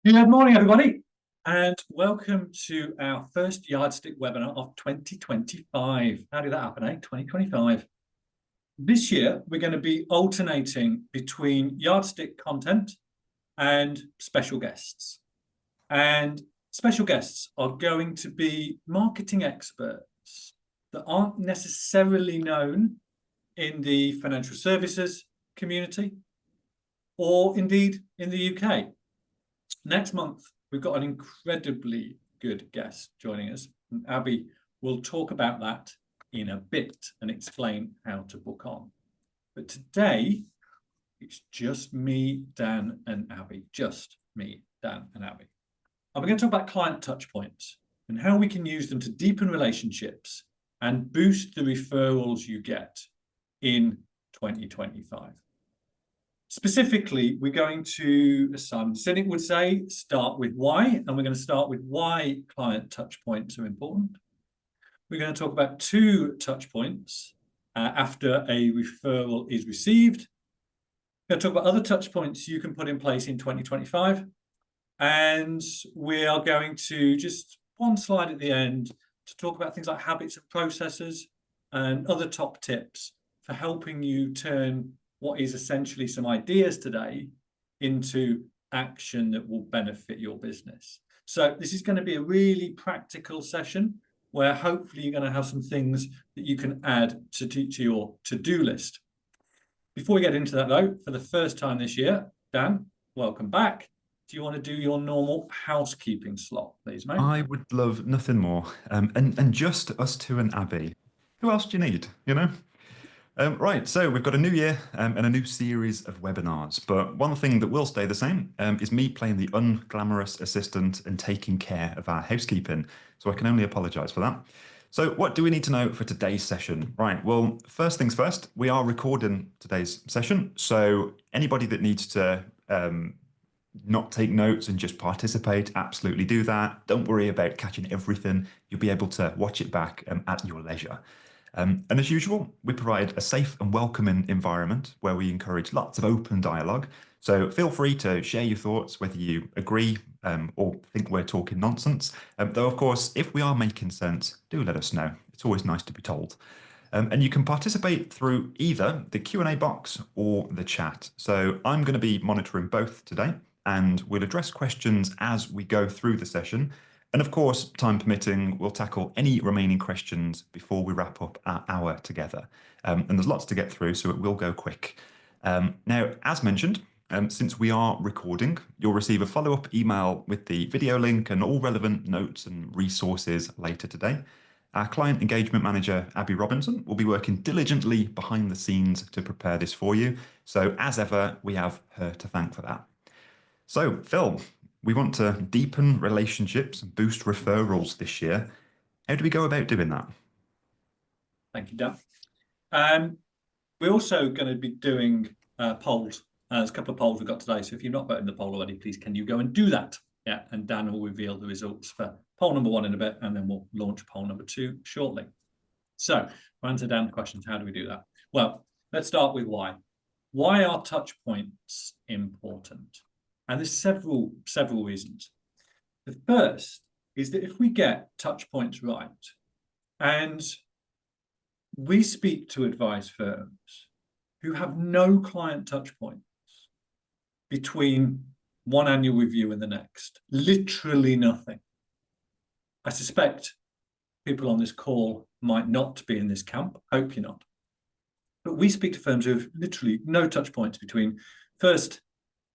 Good morning, everybody, and welcome to our first Yardstick webinar of 2025. How did that happen, eh? 2025. This year, we're going to be alternating between Yardstick content and special guests. And special guests are going to be marketing experts that aren't necessarily known in the financial services community or indeed in the UK. Next month, we've got an incredibly good guest joining us, and Abby will talk about that in a bit and explain how to book on. But today, it's just me, Dan, and Abby. Just me, Dan, and Abby. And we're going to talk about client touchpoints and how we can use them to deepen relationships and boost the referrals you get in 2025. Specifically, we're going to, as Simon Sinek would say, start with why, and we're going to start with why client touch points are important. We're going to talk about 2 touch points after a referral is received. We're going to talk about other touch points you can put in place in 2025. And we are going to just one slide at the end to talk about things like habits and processes and other top tips for helping you turn what is essentially some ideas today into action that will benefit your business. So this is going to be a really practical session where hopefully you're going to have some things that you can add to your to-do list. Before we get into that though, for the first time this year, Dan, welcome back. Do you want to do your normal housekeeping slot, please, mate? I would love nothing more. And just us two and Abby. Who else do you need, you know? Right, so we've got a new year and a new series of webinars, but one thing that will stay the same is me playing the unglamorous assistant and taking care of our housekeeping, so I can only apologise for that. So what do we need to know for today's session? Right, well, first things first, we are recording today's session, so anybody that needs to not take notes and just participate, absolutely do that. Don't worry about catching everything. You'll be able to watch it back at your leisure. And as usual, we provide a safe and welcoming environment where we encourage lots of open dialogue. So feel free to share your thoughts, whether you agree or think we're talking nonsense. Though, of course, if we are making sense, do let us know. It's always nice to be told. And you can participate through either the Q&A box or the chat. So I'm going to be monitoring both today, and we'll address questions as we go through the session. And of course, time permitting, we'll tackle any remaining questions before we wrap up our hour together. And there's lots to get through, so it will go quick. Now, as mentioned, since we are recording, you'll receive a follow-up email with the video link and all relevant notes and resources later today. Our client engagement manager, Abby Robinson, will be working diligently behind the scenes to prepare this for you. So as ever, we have her to thank for that. So, Phil, we want to deepen relationships and boost referrals this year. How do we go about doing that? Thank you, Dan. We're also going to be doing polls. There's a couple of polls we've got today. So if you've not voted in the poll already, please can you go and do that? Yeah, and Dan will reveal the results for poll number 1 in a bit, and then we'll launch poll number 2 shortly. So we'll answer Dan's questions. How do we do that? Well, let's start with why. Why are touch points important? And there's several reasons. The first is that if we get touch points right, and we speak to advice firms who have no client touch points between one annual review and the next, literally nothing. I suspect people on this call might not be in this camp. Hope you're not. But we speak to firms who have literally no touch points between first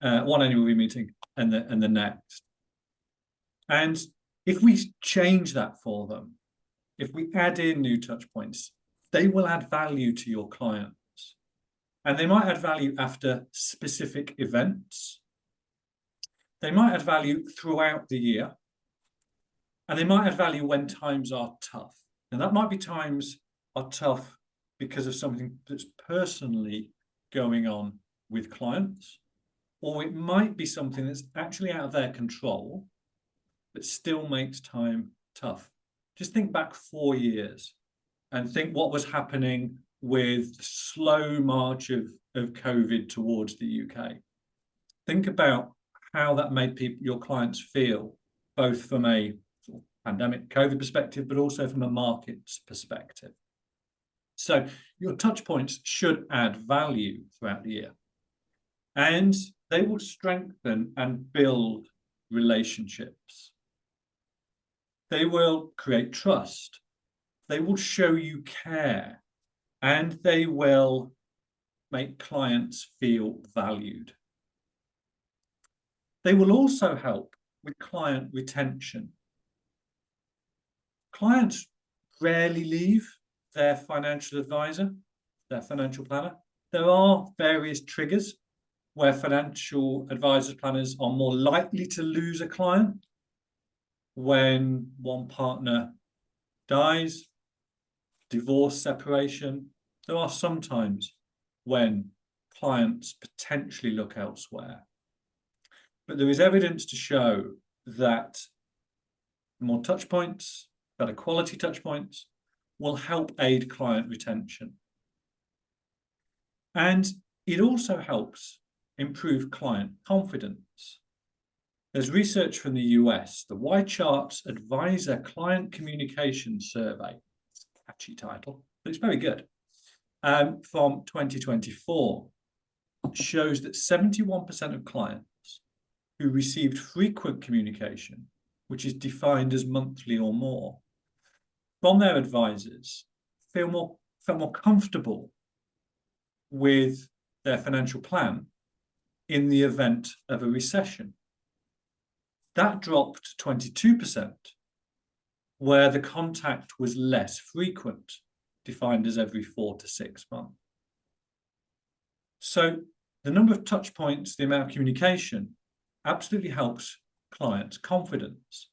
one annual review meeting and the next. And if we change that for them, if we add in new touch points, they will add value to your clients. And they might add value after specific events. They might add value throughout the year. And they might add value when times are tough. And that might be times are tough because of something that's personally going on with clients. Or it might be something that's actually out of their control, but still makes time tough. Just think back 4 years and think what was happening with the slow march of COVID towards the UK. Think about how that made your clients feel, both from a sort of pandemic COVID perspective, but also from a markets perspective. So your touch points should add value throughout the year, and they will strengthen and build relationships. They will create trust. They will show you care, and they will make clients feel valued. They will also help with client retention. Clients rarely leave their financial advisor, their financial planner. There are various triggers where financial advisors, planners are more likely to lose a client. When one partner dies, divorce, separation, there are some times when clients potentially look elsewhere. But there is evidence to show that more touch points, better quality touch points, will help aid client retention. And it also helps improve client confidence. There's research from the US, the Y-Charts Advisor Client Communication Survey, it's a catchy title, but it's very good, from 2024, shows that 71% of clients who received frequent communication, which is defined as monthly or more, from their advisors, felt more comfortable with their financial plan in the event of a recession. That dropped to 22%, where the contact was less frequent, defined as every 4 to 6 months. So the number of touch points, the amount of communication, absolutely helps clients' confidence.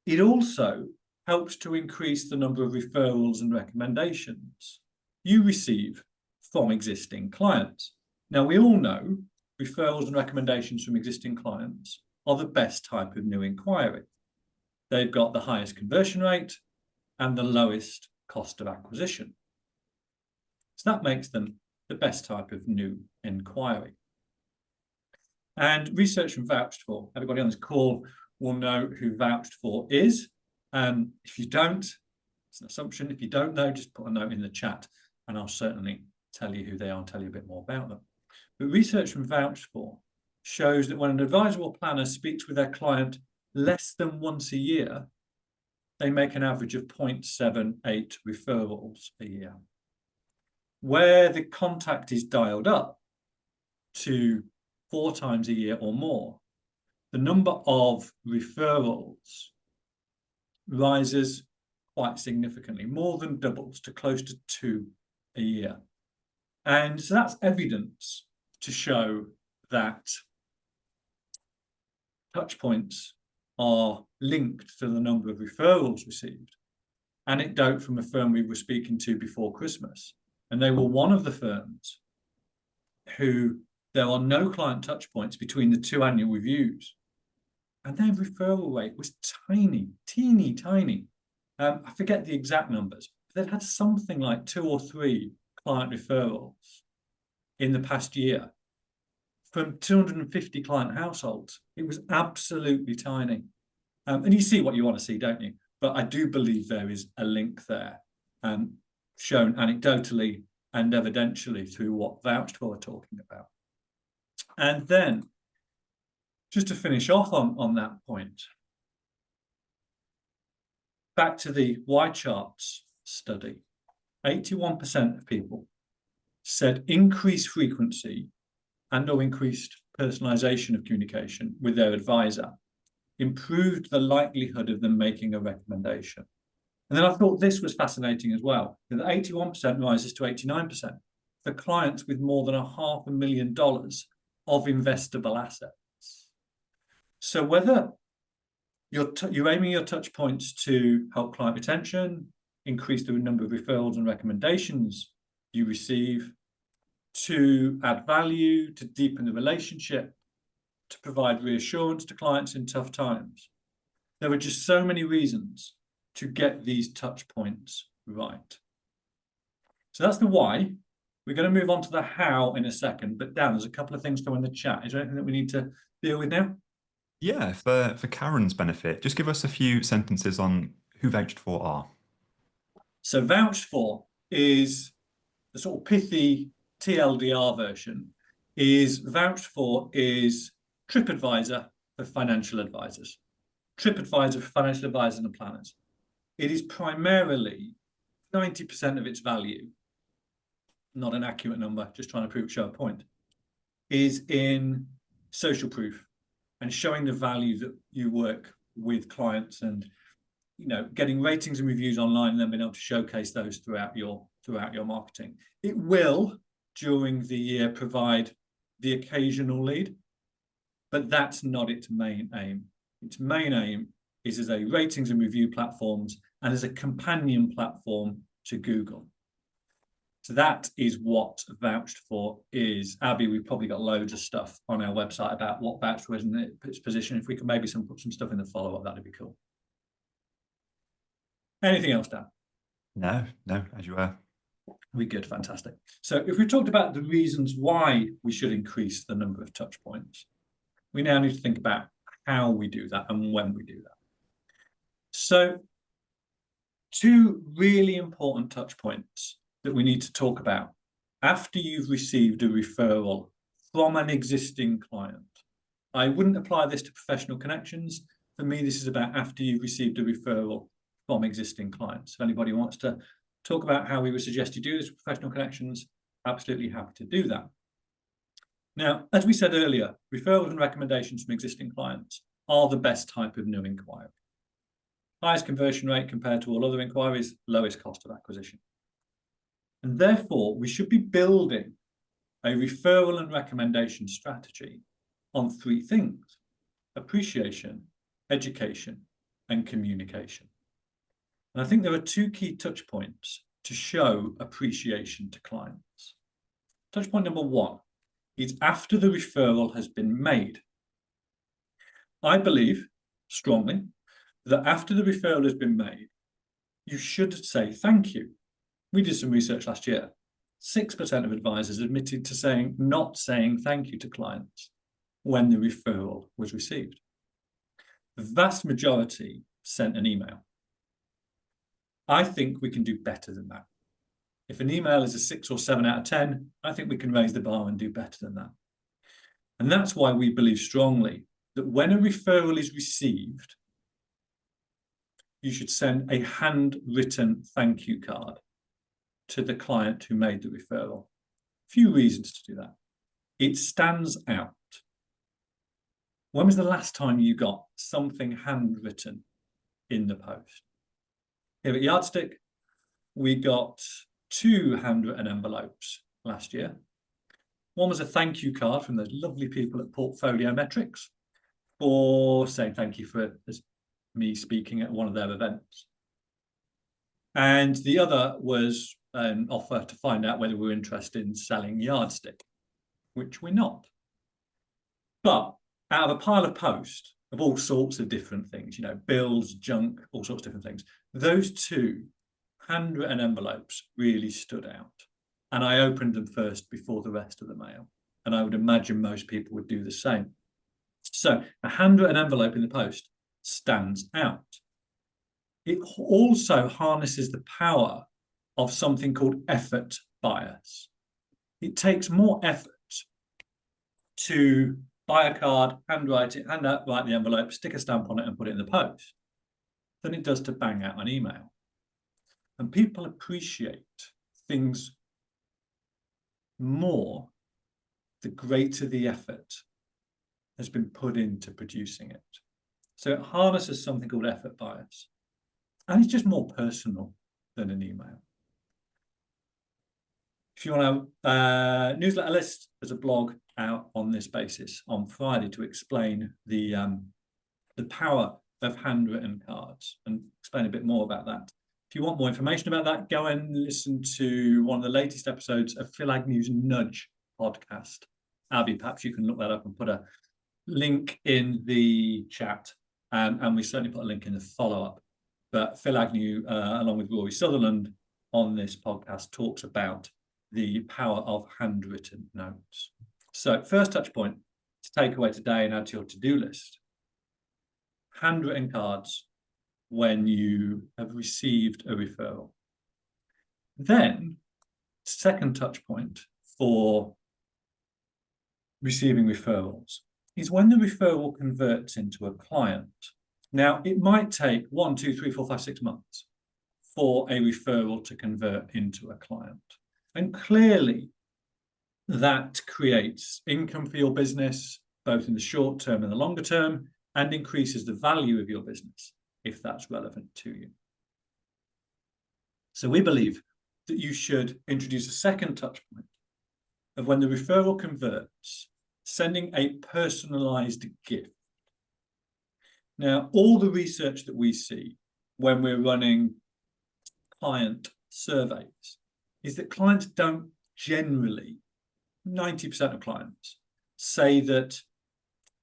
It also helps to increase the number of referrals and recommendations you receive from existing clients. Now, we all know referrals and recommendations from existing clients are the best type of new inquiry. They've got the highest conversion rate and the lowest cost of acquisition. So that makes them the best type of new inquiry. And research from Vouched For, everybody on this call will know who Vouched For is. If you don't, it's an assumption. If you don't know, just put a note in the chat and I'll certainly tell you who they are and tell you a bit more about them. But research from Vouched For shows that when an advisor or planner speaks with their client less than once a year, they make an average of 0.78 referrals a year. Where the contact is dialed up to 4 times a year or more, the number of referrals rises quite significantly, more than doubles to close to 2 a year. And so that's evidence to show that touch points are linked to the number of referrals received. Anecdote from a firm we were speaking to before Christmas, and they were one of the firms who there are no client touch points between the 2 annual reviews. And their referral rate was tiny, teeny tiny. I forget the exact numbers, but they'd had something like 2 or 3 client referrals in the past year from 250 client households. It was absolutely tiny. And you see what you want to see, don't you? But I do believe there is a link there, shown anecdotally and evidentially through what Vouched For are talking about. And then, just to finish off on that point, back to the Y-Charts study, 81% of people said increased frequency and or increased personalization of communication with their advisor improved the likelihood of them making a recommendation. And then I thought this was fascinating as well, that 81% rises to 89% for clients with more than $500,000 of investable assets. So whether you're aiming your touch points to help client retention, increase the number of referrals and recommendations you receive, to add value, to deepen the relationship, to provide reassurance to clients in tough times, there are just so many reasons to get these touch points right. So that's the why. We're going to move on to the how in a second, but Dan, there's a couple of things going in the chat. Is there anything that we need to deal with now? Yeah, for Karen's benefit, just give us a few sentences on who vouched for are. So vouched for is the sort of pithy TLDR version. Is vouched for is TripAdvisor for financial advisors. TripAdvisor for financial advisors and planners. It is primarily 90% of its value, not an accurate number, just trying to show a point, is in social proof and showing the value that you work with clients and getting ratings and reviews online and then being able to showcase those throughout your marketing. It will, during the year, provide the occasional lead, but that's not its main aim. Its main aim is as a ratings and review platforms and as a companion platform to Google. So that is what vouched for is. Abby, we've probably got loads of stuff on our website about what vouched for is and its position. If we can maybe put some stuff in the follow-up, that'd be cool. Anything else, Dan? No, as you were. We good, fantastic. So if we've talked about the reasons why we should increase the number of touch points, we now need to think about how we do that and when we do that. So two really important touch points that we need to talk about after you've received a referral from an existing client. I wouldn't apply this to professional connections. For me, this is about after you've received a referral from existing clients. If anybody wants to talk about how we would suggest you do this with professional connections, absolutely happy to do that. Now, as we said earlier, referrals and recommendations from existing clients are the best type of new inquiry. Highest conversion rate compared to all other inquiries, lowest cost of acquisition. And therefore, we should be building a referral and recommendation strategy on three things: appreciation, education, and communication. And I think there are two key touch points to show appreciation to clients. Touch point number one is after the referral has been made. I believe strongly that after the referral has been made, you should say thank you. We did some research last year. 6% of advisors admitted to not saying thank you to clients when the referral was received. The vast majority sent an email. I think we can do better than that. If an email is a 6 or 7 out of 10, I think we can raise the bar and do better than that. And that's why we believe strongly that when a referral is received, you should send a handwritten thank you card to the client who made the referral. A few reasons to do that. It stands out. When was the last time you got something handwritten in the post? Here at Yardstick, we got 2 handwritten envelopes last year. One was a thank you card from those lovely people at Portfolio Metrics for saying thank you for me speaking at one of their events. And the other was an offer to find out whether we're interested in selling Yardstick, which we're not. But out of a pile of posts of all sorts of different things, bills, junk, all sorts of different things, those 2 handwritten envelopes really stood out. And I opened them first before the rest of the mail. And I would imagine most people would do the same. So a handwritten envelope in the post stands out. It also harnesses the power of something called effort bias. It takes more effort to buy a card, handwrite it, write the envelope, stick a stamp on it and put it in the post than it does to bang out an email. And people appreciate things more the greater the effort has been put into producing it. So it harnesses something called effort bias. And it's just more personal than an email. If you want a newsletter list, there's a blog out on this basis on Friday to explain the power of handwritten cards and explain a bit more about that. If you want more information about that, go and listen to one of the latest episodes of Phil Agnew's Nudge podcast. Abby, perhaps you can look that up and put a link in the chat, and we certainly put a link in the follow-up. But Phil Agnew, along with Rory Sutherland on this podcast, talks about the power of handwritten notes. So first touch point, to take away today and add to your to-do list. Handwritten cards when you have received a referral. Then, second touch point for receiving referrals is when the referral converts into a client. Now, it might take 1, 2, 3, 4, 5, 6 months for a referral to convert into a client. And clearly, that creates income for your business, both in the short term and the longer term, and increases the value of your business, if that's relevant to you. So we believe that you should introduce a second touch point of when the referral converts, sending a personalized gift. Now, all the research that we see when we're running client surveys is that clients don't generally, 90% of clients, say that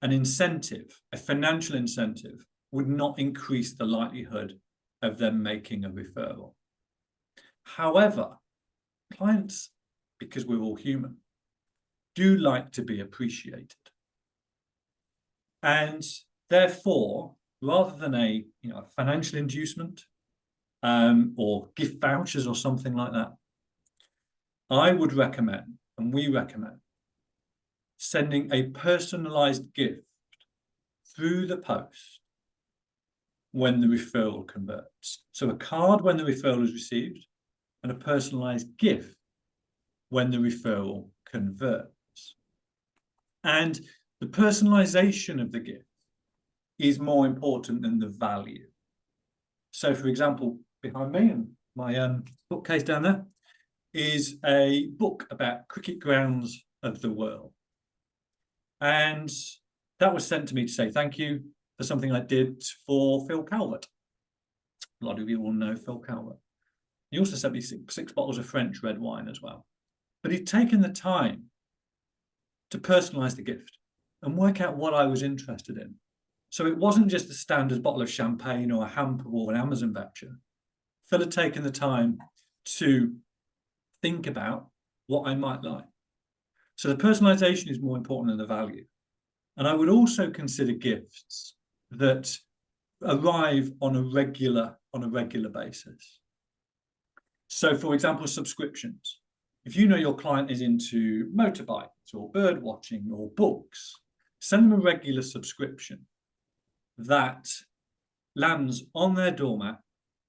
an incentive, a financial incentive, would not increase the likelihood of them making a referral. However, clients, because we're all human, do like to be appreciated. And therefore, rather than a financial inducement or gift vouchers or something like that, I would recommend, and we recommend, sending a personalized gift through the post when the referral converts. So a card when the referral is received, and a personalized gift when the referral converts. And the personalization of the gift is more important than the value. So, for example, behind me and my bookcase down there is a book about cricket grounds of the world. And that was sent to me to say thank you for something I did for Phil Calvert. A lot of you will know Phil Calvert. He also sent me six bottles of French red wine as well. But he'd taken the time to personalize the gift and work out what I was interested in. So it wasn't just a standard bottle of champagne or a hamper or an Amazon voucher. Phil had taken the time to think about what I might like. So the personalization is more important than the value. And I would also consider gifts that arrive on a regular basis. So, for example, subscriptions. If you know your client is into motorbikes or bird watching or books, send them a regular subscription that lands on their doormat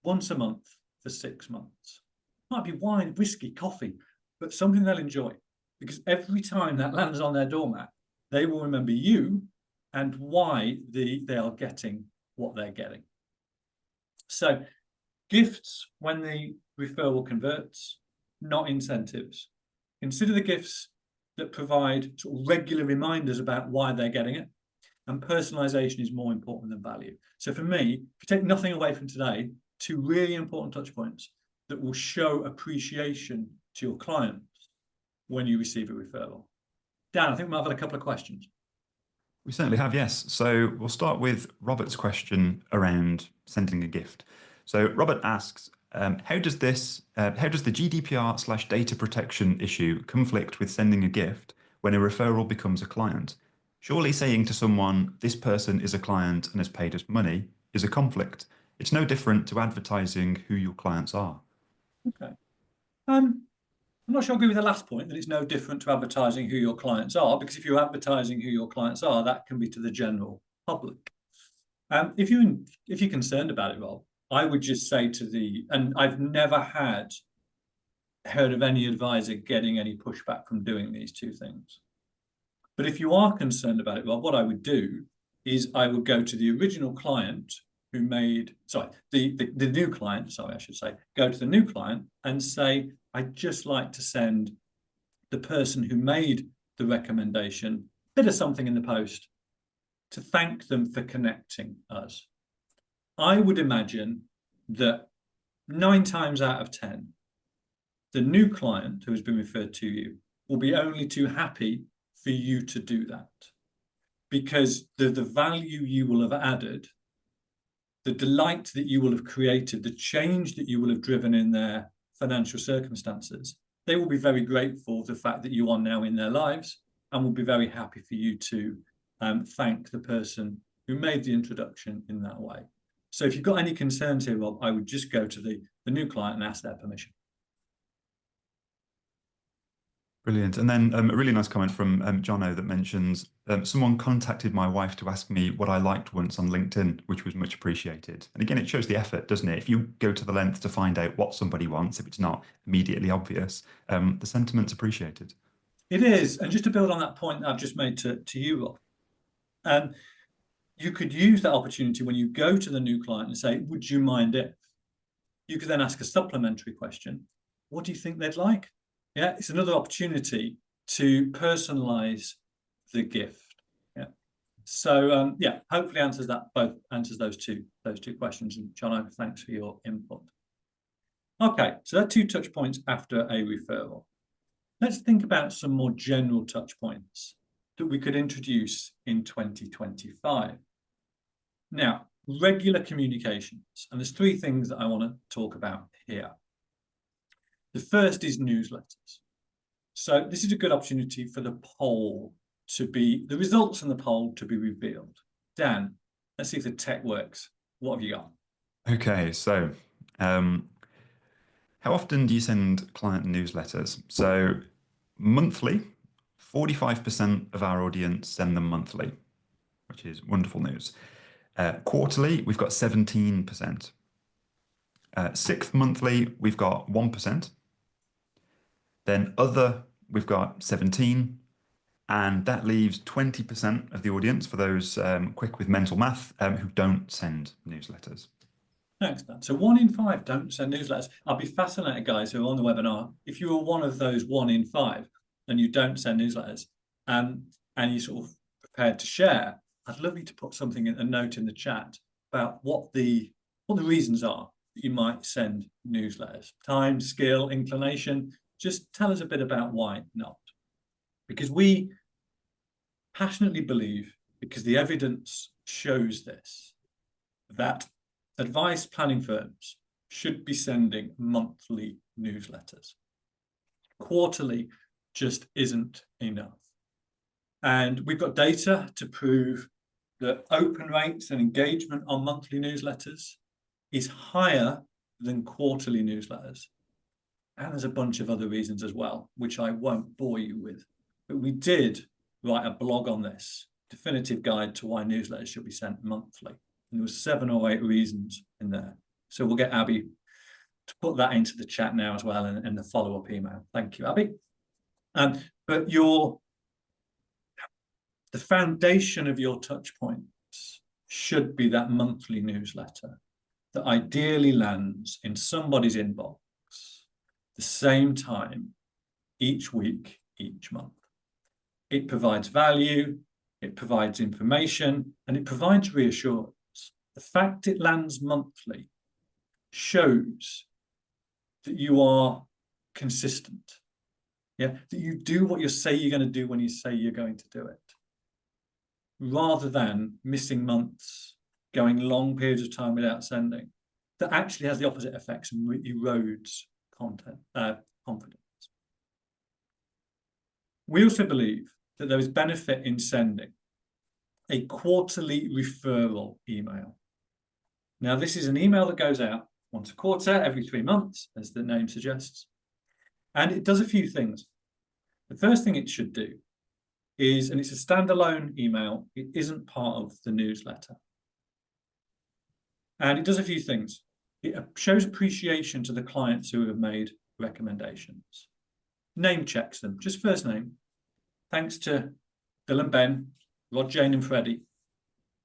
once a month for 6 months. Might be wine, whiskey, coffee, but something they'll enjoy. Because every time that lands on their doormat, they will remember you and why they are getting what they're getting. So gifts when the referral converts, not incentives. Consider the gifts that provide sort of regular reminders about why they're getting it. And personalization is more important than value. So for me, if you take nothing away from today, 2 really important touch points that will show appreciation to your clients when you receive a referral. Dan, I think we might have had a couple of questions. We certainly have, yes. So we'll start with Robert's question around sending a gift. So Robert asks, how does the GDPR/data protection issue conflict with sending a gift when a referral becomes a client? Surely saying to someone, this person is a client and has paid us money, is a conflict. It's no different to advertising who your clients are. Okay. I'm not sure I agree with the last point, that it's no different to advertising who your clients are, because if you're advertising who your clients are, that can be to the general public. If you're concerned about it, Rob, I would just say and I've never heard of any advisor getting any pushback from doing these 2 things. But if you are concerned about it, Rob, what I would do is I would go to the original client who made, the new client, go to the new client and say, I'd just like to send the person who made the recommendation a bit of something in the post to thank them for connecting us. I would imagine that 9 times out of 10, the new client who has been referred to you will be only too happy for you to do that, because the value you will have added, the delight that you will have created, the change that you will have driven in their financial circumstances, they will be very grateful for the fact that you are now in their lives and will be very happy for you to thank the person who made the introduction in that way. So if you've got any concerns here, Rob, I would just go to the new client and ask their permission. Brilliant. And then a really nice comment from Jono that mentions, someone contacted my wife to ask me what I liked once on LinkedIn, which was much appreciated. And again, it shows the effort, doesn't it? If you go to the length to find out what somebody wants, if it's not immediately obvious, the sentiment's appreciated. It is. And just to build on that point I've just made to you, Rob, you could use that opportunity when you go to the new client and say, would you mind if? You could then ask a supplementary question. What do you think they'd like? Yeah, it's another opportunity to personalize the gift. Yeah. So yeah, hopefully answers those two questions. And John, thanks for your input. Okay, so there are 2 touch points after a referral. Let's think about some more general touch points that we could introduce in 2025. Now, regular communications, and there's 3 things that I want to talk about here. The first is newsletters. So this is a good opportunity for the results in the poll to be revealed. Dan, let's see if the tech works. What have you got? Okay, so how often do you send client newsletters? So monthly, 45% of our audience send them monthly, which is wonderful news. Quarterly, we've got 17%. 6th monthly, we've got 1%. Then other, we've got 17%. And that leaves 20% of the audience, for those quick with mental math, who don't send newsletters. Thanks, Dan. So 1 in 5 don't send newsletters. I'll be fascinated, guys, who are on the webinar. If you are one of those 1 in 5 and you don't send newsletters, and you're sort of prepared to share, I'd love you to put something in a note in the chat about what the reasons are that you might send newsletters. Time, skill, inclination. Just tell us a bit about why not. Because we passionately believe, because the evidence shows this, that advice planning firms should be sending monthly newsletters. Quarterly just isn't enough. And we've got data to prove that open rates and engagement on monthly newsletters is higher than quarterly newsletters. And there's a bunch of other reasons as well, which I won't bore you with. But we did write a blog on this, definitive guide to why newsletters should be sent monthly. And there was 7 or 8 reasons in there. So we'll get Abby to put that into the chat now as well in the follow-up email. Thank you, Abby. But the foundation of your touch points should be that monthly newsletter that ideally lands in somebody's inbox the same time each week, each month. It provides value, it provides information, and it provides reassurance. The fact it lands monthly shows that you are consistent. Yeah, that you do what you say you're going to do when you say you're going to do it, rather than missing months, going long periods of time without sending. That actually has the opposite effects and erodes confidence. We also believe that there is benefit in sending a quarterly referral email. Now, this is an email that goes out once a quarter, every 3 months, as the name suggests. And it does a few things. The first thing it should do is, and it's a standalone email, it isn't part of the newsletter. And it does a few things. It shows appreciation to the clients who have made recommendations. Name checks them, just first name. Thanks to Bill and Ben, Rod, Jane and Freddie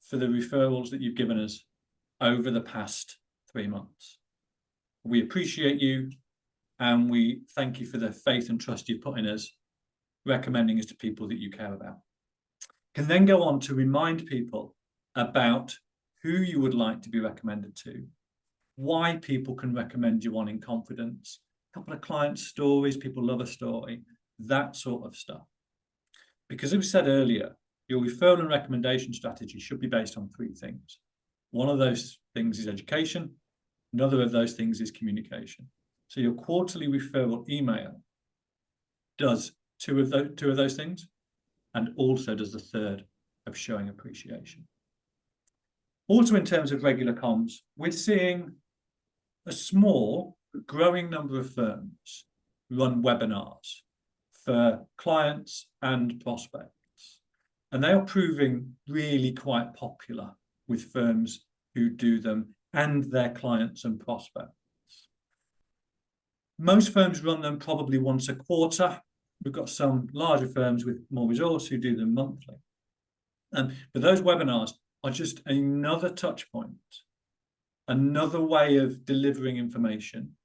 for the referrals that you've given us over the past 3 months. We appreciate you and we thank you for the faith and trust you've put in us, recommending us to people that you care about. Can then go on to remind people about who you would like to be recommended to, why people can recommend you on in confidence, a couple of client stories, people love a story, that sort of stuff. Because as we said earlier, your referral and recommendation strategy should be based on 3 things. One of those things is education. Another of those things is communication. So your quarterly referral email does two of those things, and also does the third, of showing appreciation. Also, in terms of regular comms, we're seeing a small but growing number of firms run webinars for clients and prospects. And they are proving really quite popular with firms who do them and their clients and prospects. Most firms run them probably once a quarter. We've got some larger firms with more resource who do them monthly. But those webinars are just another touch point, another way of delivering information,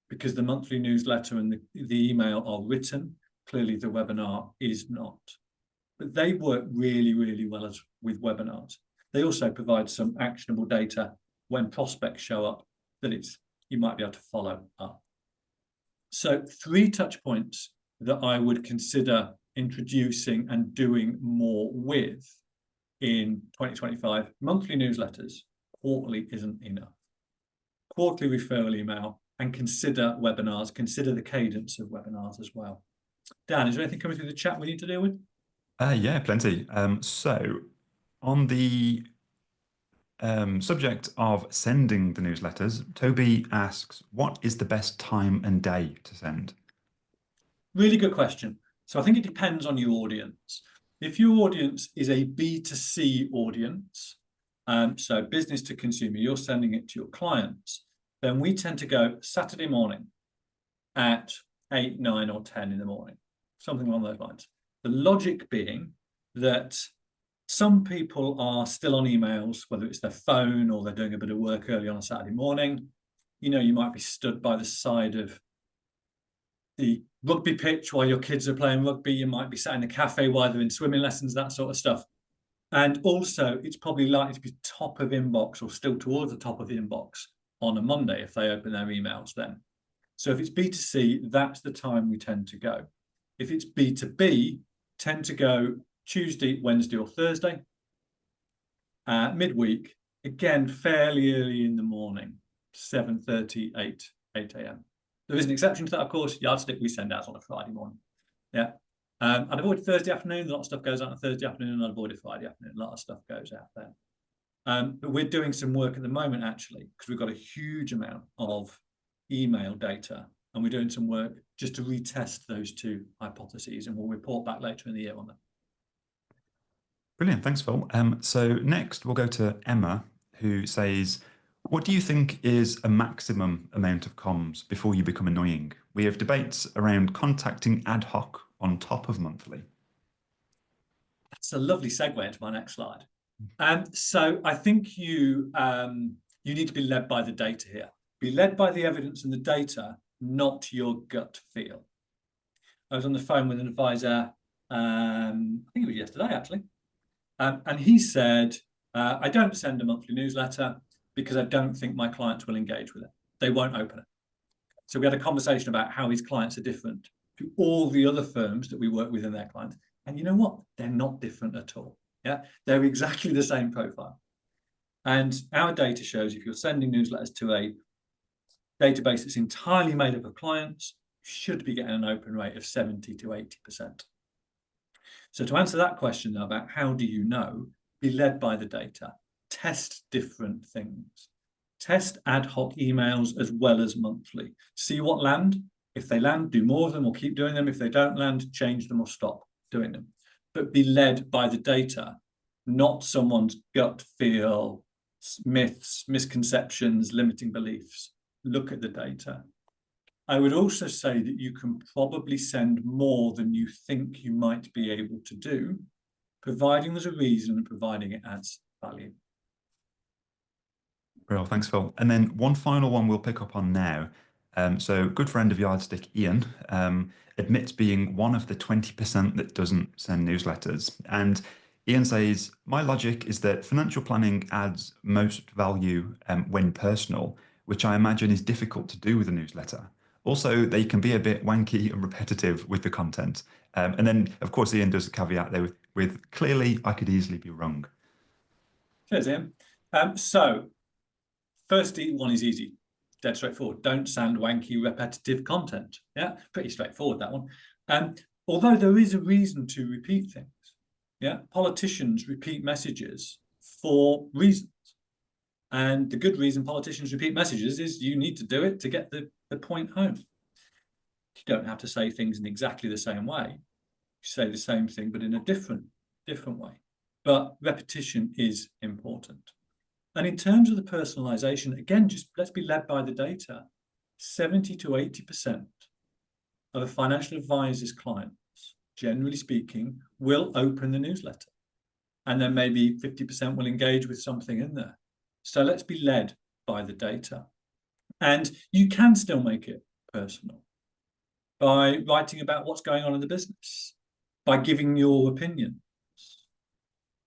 because the monthly newsletter and the email are written. Clearly, the webinar is not. But they work really, really well with webinars. They also provide some actionable data when prospects show up that you might be able to follow up. So 3 touch points that I would consider introducing and doing more with in 2025. Monthly newsletters, quarterly isn't enough. Quarterly referral email, and consider webinars, consider the cadence of webinars as well. Dan, is there anything coming through the chat we need to deal with? Yeah, plenty. So on the subject of sending the newsletters, Toby asks, what is the best time and day to send? Really good question. So I think it depends on your audience. If your audience is a B2C audience, so business to consumer, you're sending it to your clients, then we tend to go Saturday morning at 8, 9, or 10 in the morning, something along those lines. The logic being that some people are still on emails, whether it's their phone or they're doing a bit of work early on a Saturday morning. You know, you might be stood by the side of the rugby pitch while your kids are playing rugby. You might be sat in a cafe while they're in swimming lessons, that sort of stuff. And also, it's probably likely to be top of inbox or still towards the top of the inbox on a Monday if they open their emails then. So if it's B2C, that's the time we tend to go. If it's B2B, tend to go Tuesday, Wednesday, or Thursday. Midweek, again, fairly early in the morning, 7:30, 8 a.m. There is an exception to that, of course. Yardstick we send out on a Friday morning. Yeah. I'd avoid Thursday afternoon. A lot of stuff goes out on Thursday afternoon. I'd avoid Friday afternoon. A lot of stuff goes out there. But we're doing some work at the moment, actually, because we've got a huge amount of email data, and we're doing some work just to retest those 2 hypotheses, and we'll report back later in the year on them. Brilliant, thanks, Phil. So next we'll go to Emma, who says, what do you think is a maximum amount of comms before you become annoying? We have debates around contacting ad hoc on top of monthly. That's a lovely segue into my next slide. So I think you need to be led by the data here. Be led by the evidence and the data, not your gut feel. I was on the phone with an advisor, I think it was yesterday, actually. And he said, I don't send a monthly newsletter because I don't think my clients will engage with it. They won't open it. So we had a conversation about how his clients are different to all the other firms that we work with and their clients. And you know what? They're not different at all. Yeah, they're exactly the same profile. And our data shows if you're sending newsletters to a database that's entirely made up of clients, you should be getting an open rate of 70 to 80%. So to answer that question though, about how do you know, be led by the data. Test different things. Test ad hoc emails as well as monthly. See what land. If they land, do more of them or keep doing them. If they don't land, change them or stop doing them. But be led by the data, not someone's gut feel, myths, misconceptions, limiting beliefs. Look at the data. I would also say that you can probably send more than you think you might be able to do, providing there's a reason and providing it adds value. Well, thanks, Phil. And then one final one we'll pick up on now. So good friend of Yardstick, Ian, admits being one of the 20% that doesn't send newsletters. And Ian says, my logic is that financial planning adds most value when personal, which I imagine is difficult to do with a newsletter. Also, they can be a bit wanky and repetitive with the content. And then, of course, Ian does a caveat there with clearly, I could easily be wrong. Cheers, Ian. So, first one is easy, dead straightforward. Don't send wanky, repetitive content. Yeah, pretty straightforward, that one. Although there is a reason to repeat things. Yeah, politicians repeat messages for reasons. And the good reason politicians repeat messages is you need to do it to get the point home. You don't have to say things in exactly the same way. You say the same thing, but in a different way. But repetition is important. And in terms of the personalization, again, just let's be led by the data. 70 to 80% of a financial advisor's clients, generally speaking, will open the newsletter. And then maybe 50% will engage with something in there. So let's be led by the data. And you can still make it personal by writing about what's going on in the business, by giving your opinions,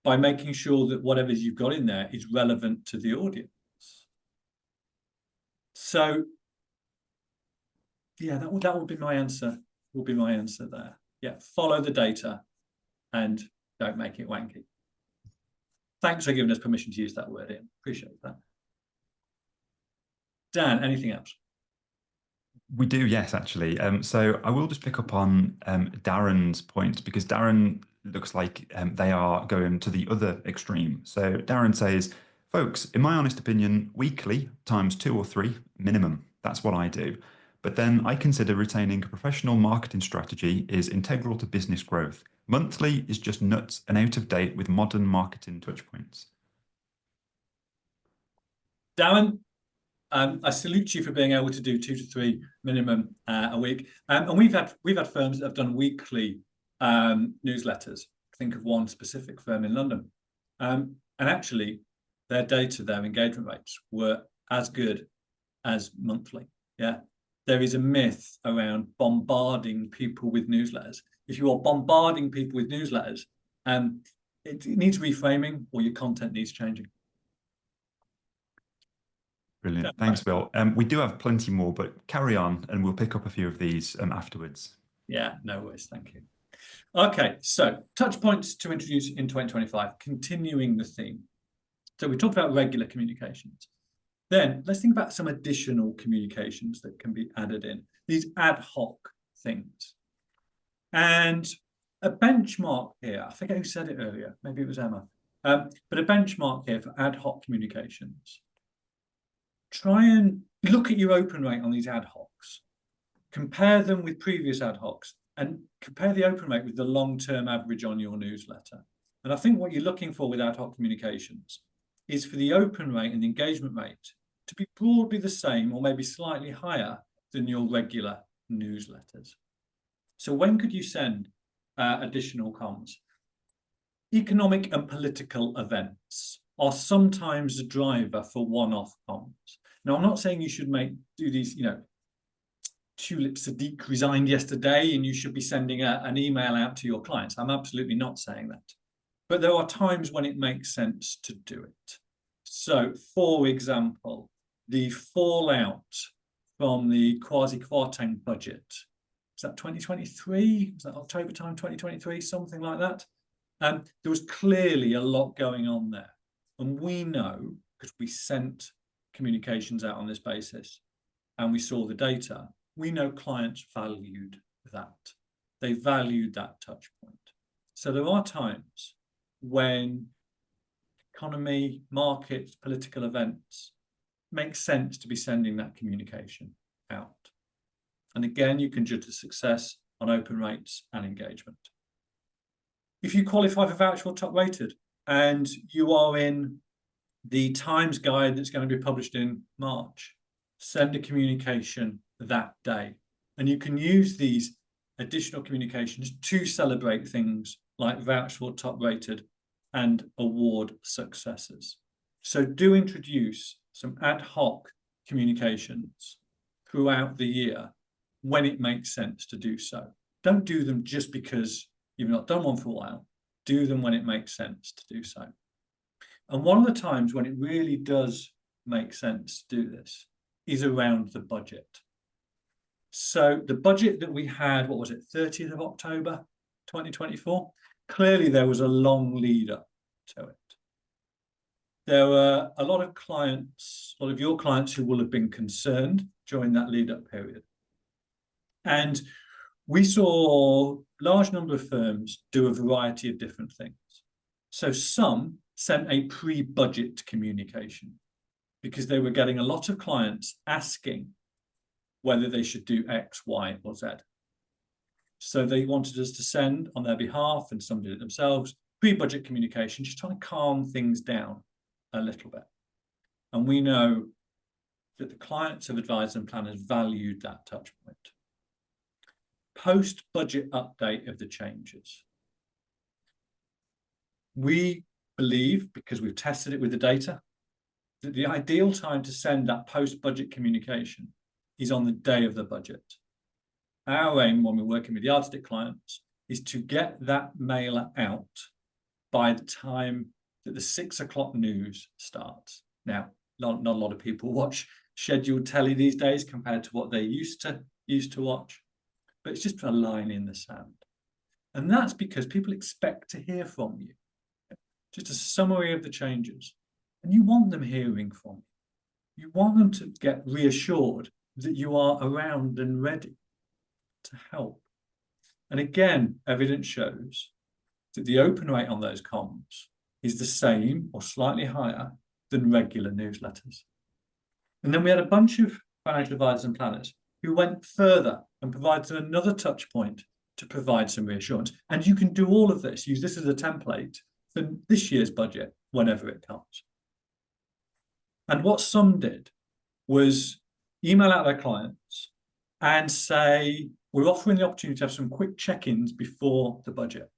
by making sure that whatever you've got in there is relevant to the audience. So, yeah, that would be my answer. Will be my answer there. Yeah, follow the data and don't make it wanky. Thanks for giving us permission to use that word, Ian. Appreciate that. Dan, anything else? We do, yes, actually. So I will just pick up on Darren's point, because Darren looks like they are going to the other extreme. So Darren says, folks, in my honest opinion, weekly times 2 or 3 minimum. That's what I do. But then I consider retaining a professional marketing strategy is integral to business growth. Monthly is just nuts and out of date with modern marketing touchpoints. Darren, I salute you for being able to do 2 to 3 minimum a week. And we've had firms that have done weekly newsletters. Think of one specific firm in London. And actually, their data, their engagement rates were as good as monthly. Yeah. There is a myth around bombarding people with newsletters. If you are bombarding people with newsletters, it needs reframing or your content needs changing. Brilliant. Thanks, Bill. We do have plenty more, but carry on and we'll pick up a few of these afterwards. Yeah, no worries. Thank you. Okay, so touch points to introduce in 2025, continuing the theme. So we talked about regular communications. Then let's think about some additional communications that can be added in, these ad hoc things. And a benchmark here, I forget who said it earlier, maybe it was Emma, but a benchmark here for ad hoc communications. Try and look at your open rate on these ad hocs, compare them with previous ad hocs, and compare the open rate with the long-term average on your newsletter. And I think what you're looking for with ad hoc communications is for the open rate and the engagement rate to be broadly the same or maybe slightly higher than your regular newsletters. So when could you send additional comms? Economic and political events are sometimes a driver for one-off comms. Now, I'm not saying you should do these, Tulip Sadiq resigned yesterday and you should be sending an email out to your clients. I'm absolutely not saying that. But there are times when it makes sense to do it. So, for example, the fallout from the quasi-Kwarteng budget, is that 2023? Was that October time, 2023? Something like that. There was clearly a lot going on there. And we know, because we sent communications out on this basis and we saw the data, we know clients valued that. They valued that touch point. So there are times when economy, markets, political events make sense to be sending that communication out. And again, you can judge the success on open rates and engagement. If you qualify for voucher or top rated and you are in the Times guide that's going to be published in March, send a communication that day. And you can use these additional communications to celebrate things like voucher or top rated and award successes. So do introduce some ad hoc communications throughout the year when it makes sense to do so. Don't do them just because you've not done one for a while. Do them when it makes sense to do so. And one of the times when it really does make sense to do this is around the budget. So the budget that we had, what was it, 30th of October, 2024? Clearly there was a long lead up to it. There were a lot of clients, a lot of your clients who will have been concerned during that lead up period. And we saw a large number of firms do a variety of different things. So some sent a pre-budget communication because they were getting a lot of clients asking whether they should do X, Y, or Z. So they wanted us to send on their behalf, and some did it themselves, pre-budget communication, just trying to calm things down a little bit. And we know that the clients of advisors and planners valued that touch point. Post-budget update of the changes. We believe, because we've tested it with the data, that the ideal time to send that post-budget communication is on the day of the budget. Our aim when we're working with the yardstick clients is to get that mailer out by the time that the 6 o'clock news starts. Now, not a lot of people watch scheduled telly these days compared to what they used to watch, but it's just a line in the sand. And that's because people expect to hear from you. Just a summary of the changes. And you want them hearing from you. You want them to get reassured that you are around and ready to help. And again, evidence shows that the open rate on those comms is the same or slightly higher than regular newsletters. And then we had a bunch of financial advisors and planners who went further and provided another touch point to provide some reassurance. And you can do all of this, use this as a template for this year's budget, whenever it comes. And what some did was email out their clients and say, we're offering the opportunity to have some quick check-ins before the budget.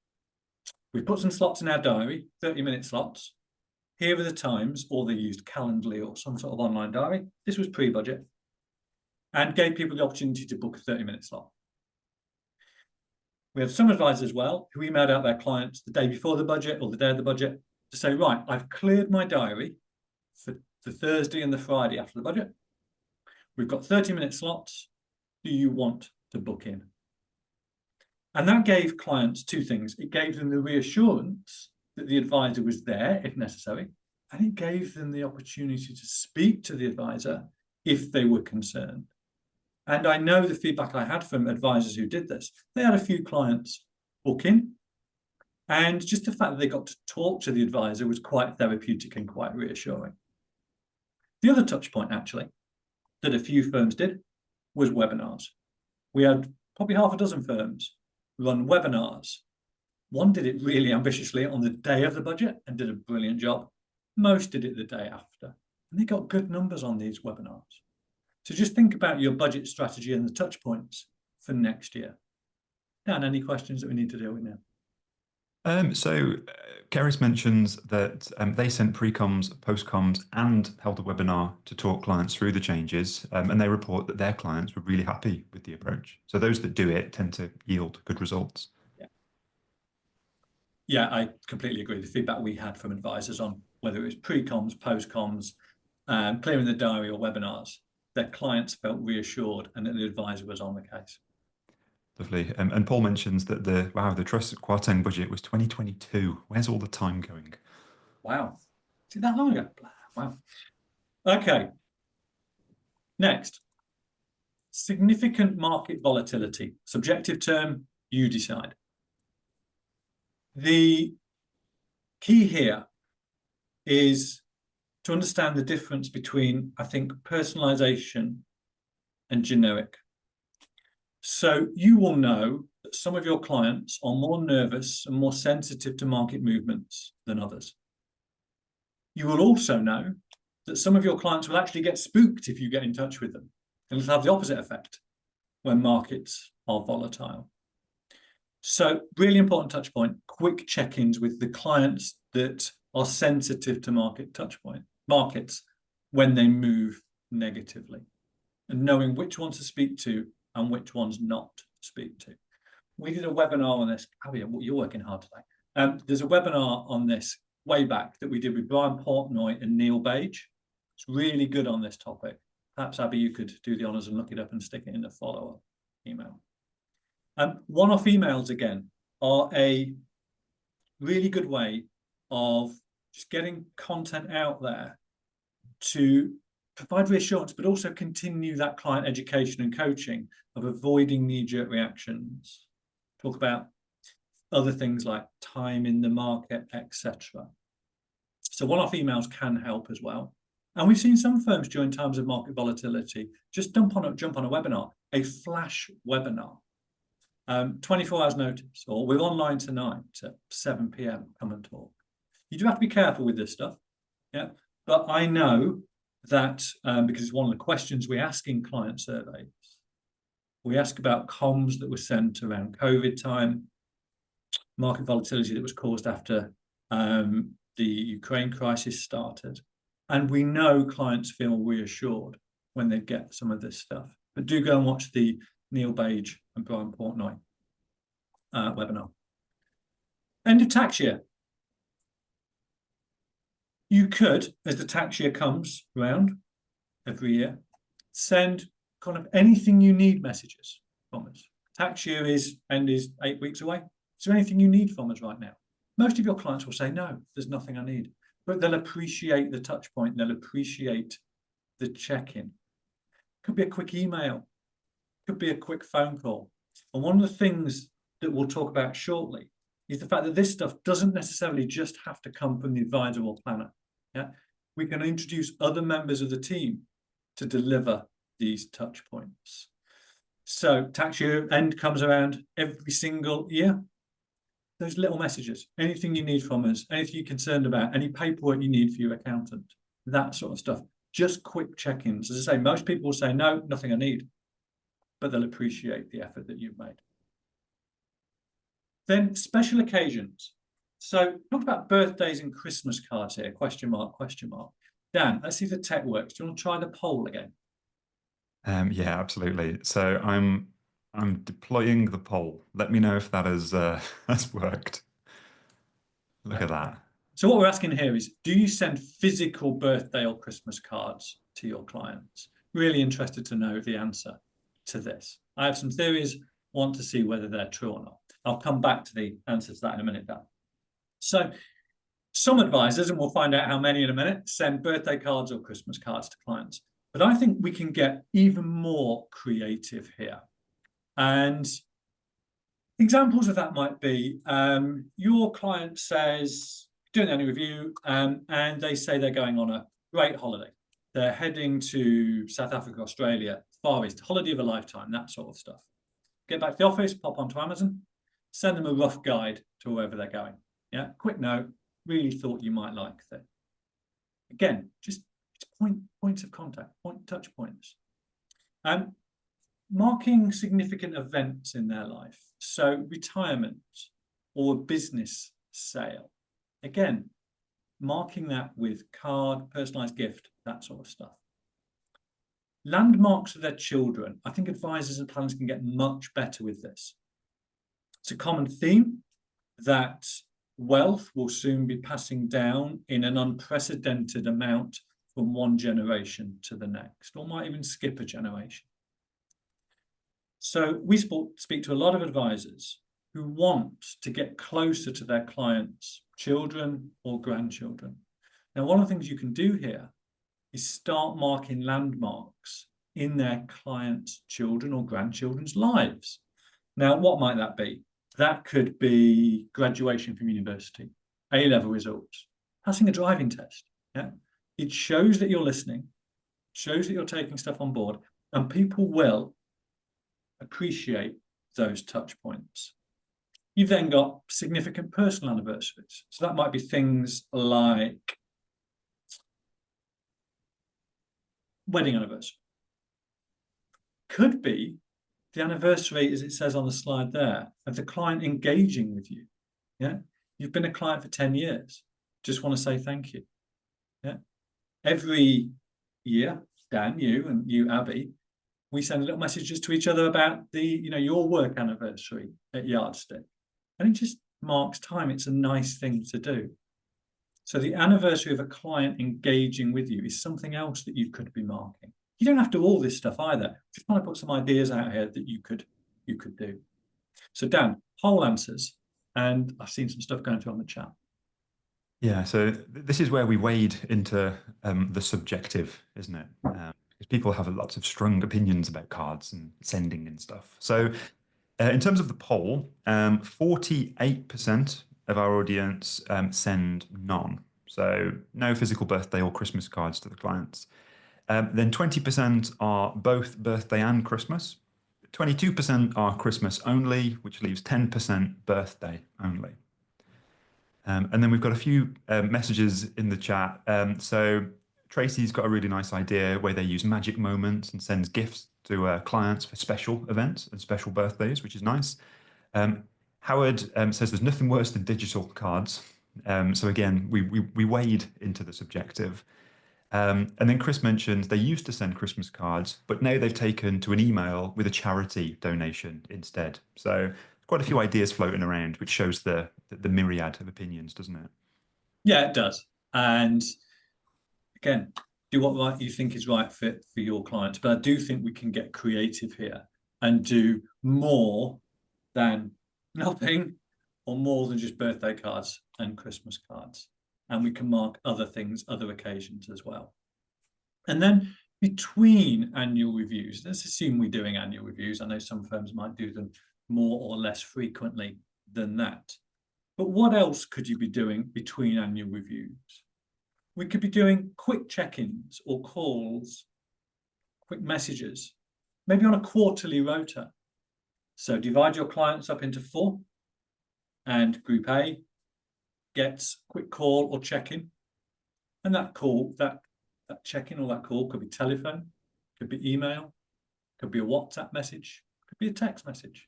We put some slots in our diary, 30-minute slots. Here are the times, or they used Calendly or some sort of online diary. This was pre-budget, and gave people the opportunity to book a 30-minute slot. We had some advisors as well who emailed out their clients the day before the budget or the day of the budget to say, right, I've cleared my diary for the Thursday and the Friday after the budget. We've got 30-minute slots. Do you want to book in? And that gave clients two things. It gave them the reassurance that the advisor was there if necessary, and it gave them the opportunity to speak to the advisor if they were concerned. And I know the feedback I had from advisors who did this, they had a few clients book in, and just the fact that they got to talk to the advisor was quite therapeutic and quite reassuring. The other touch point, actually, that a few firms did was webinars. We had probably half a dozen firms run webinars. One did it really ambitiously on the day of the budget and did a brilliant job. Most did it the day after, and they got good numbers on these webinars. So just think about your budget strategy and the touch points for next year. Dan, any questions that we need to deal with now? Keris mentions that they sent pre-comms, post-comms, and held a webinar to talk clients through the changes, and they report that their clients were really happy with the approach. So those that do it tend to yield good results. Yeah, I completely agree. The feedback we had from advisors on whether it was pre-comms, post-comms, clearing the diary or webinars, their clients felt reassured and that the advisor was on the case. Lovely. And Paul mentions that the Trust Kwarteng budget was 2022. Where's all the time going? Wow. Is it that long ago? Wow. Okay. Next. Significant market volatility. Subjective term, you decide. The key here is to understand the difference between, I think, personalization and generic. So you will know that some of your clients are more nervous and more sensitive to market movements than others. You will also know that some of your clients will actually get spooked if you get in touch with them. And it'll have the opposite effect when markets are volatile. So really important touch point, quick check-ins with the clients that are sensitive to markets when they move negatively, and knowing which ones to speak to and which ones not to speak to. We did a webinar on this. Abby, you're working hard today. There's a webinar on this way back that we did with Brian Portnoy and Neil Bage. It's really good on this topic. Perhaps, Abby, you could do the honours and look it up and stick it in the follow-up email. One-off emails, again, are a really good way of just getting content out there to provide reassurance, but also continue that client education and coaching of avoiding knee-jerk reactions. Talk about other things like time in the market, etc. So one-off emails can help as well. And we've seen some firms during times of market volatility just jump on a webinar, a flash webinar, 24 hours notice, or we're online tonight at 7 p.m. Come and talk. You do have to be careful with this stuff, yeah. But I know that because it's one of the questions we ask in client surveys, we ask about comms that were sent around COVID time, market volatility that was caused after the Ukraine crisis started. And we know clients feel reassured when they get some of this stuff. But do go and watch the Neil Bage and Brian Portnoy webinar. End of tax year. You could, as the tax year comes around every year, send kind of anything you need messages from us. Tax year is 8 weeks away. Is there anything you need from us right now? Most of your clients will say, no, there's nothing I need. But they'll appreciate the touch point. They'll appreciate the check-in. Could be a quick email. Could be a quick phone call. And one of the things that we'll talk about shortly is the fact that this stuff doesn't necessarily just have to come from the advisor or planner. Yeah, we can introduce other members of the team to deliver these touch points. So tax year end comes around every single year. Those little messages, anything you need from us, anything you're concerned about, any paperwork you need for your accountant, that sort of stuff. Just quick check-ins. As I say, most people will say, no, nothing I need, but they'll appreciate the effort that you've made. Then special occasions. So talk about birthdays and Christmas cards here, question mark, question mark. Dan, let's see if the tech works. Do you want to try the poll again? Yeah, absolutely. So I'm deploying the poll. Let me know if that has has worked. Look at that. So what we're asking here is, do you send physical birthday or Christmas cards to your clients? Really interested to know the answer to this. I have some theories, want to see whether they're true or not. I'll come back to the answer to that in a minute, Dan. So some advisors, and we'll find out how many in a minute, send birthday cards or Christmas cards to clients. But I think we can get even more creative here. And examples of that might be your client says, doing the annual review, and they say they're going on a great holiday. They're heading to South Africa, Australia, Far East, holiday of a lifetime, that sort of stuff. Get back to the office, pop onto Amazon, send them a rough guide to wherever they're going. Yeah, quick note, really thought you might like that. Again, just points of contact, touch points. Marking significant events in their life. So retirement or a business sale. Again, marking that with card, personalized gift, that sort of stuff. Landmarks of their children. I think advisors and planners can get much better with this. It's a common theme that wealth will soon be passing down in an unprecedented amount from one generation to the next, or might even skip a generation. So we speak to a lot of advisors who want to get closer to their clients' children or grandchildren. Now, one of the things you can do here is start marking landmarks in their clients' children or grandchildren's lives. Now, what might that be? That could be graduation from university, A-level results, passing a driving test. Yeah, it shows that you're listening, shows that you're taking stuff on board, and people will appreciate those touch points. You've then got significant personal anniversaries. So that might be things like wedding anniversary. Could be the anniversary, as it says on the slide there, of the client engaging with you. Yeah, you've been a client for 10 years. Just want to say thank you. Yeah, every year, Dan, you and you, Abby, we send little messages to each other about your work anniversary at Yardstick, and it just marks time. It's a nice thing to do. So the anniversary of a client engaging with you is something else that you could be marking. You don't have to do all this stuff either. Just want to put some ideas out here that you could do. So Dan, poll answers, and I've seen some stuff going through on the chat. Yeah, so this is where we wade into the subjective, isn't it? Because people have lots of strong opinions about cards and sending and stuff. So In terms of the poll, 48% of our audience send none. So no physical birthday or Christmas cards to the clients. Then 20% are both birthday and Christmas. 22% are Christmas only, which leaves 10% birthday only. And then we've got a few messages in the chat. So Tracy's got a really nice idea where they use magic moments and sends gifts to clients for special events and special birthdays, which is nice. Howard says there's nothing worse than digital cards. So again, we wade into the subjective. And then Chris mentioned they used to send Christmas cards, but now they've taken to an email with a charity donation instead. So quite a few ideas floating around, which shows the myriad of opinions, doesn't it? Yeah, it does. And again, do what you think is right for your clients. But I do think we can get creative here and do more than nothing, or more than just birthday cards and Christmas cards. And we can mark other things, other occasions as well. And then between annual reviews, let's assume we're doing annual reviews. I know some firms might do them more or less frequently than that. But what else could you be doing between annual reviews? We could be doing quick check-ins or calls, quick messages, maybe on a quarterly rota. So divide your clients up into 4, and group A gets quick call or check-in. And that call, that check-in or that call could be telephone, could be email, could be a WhatsApp message, could be a text message.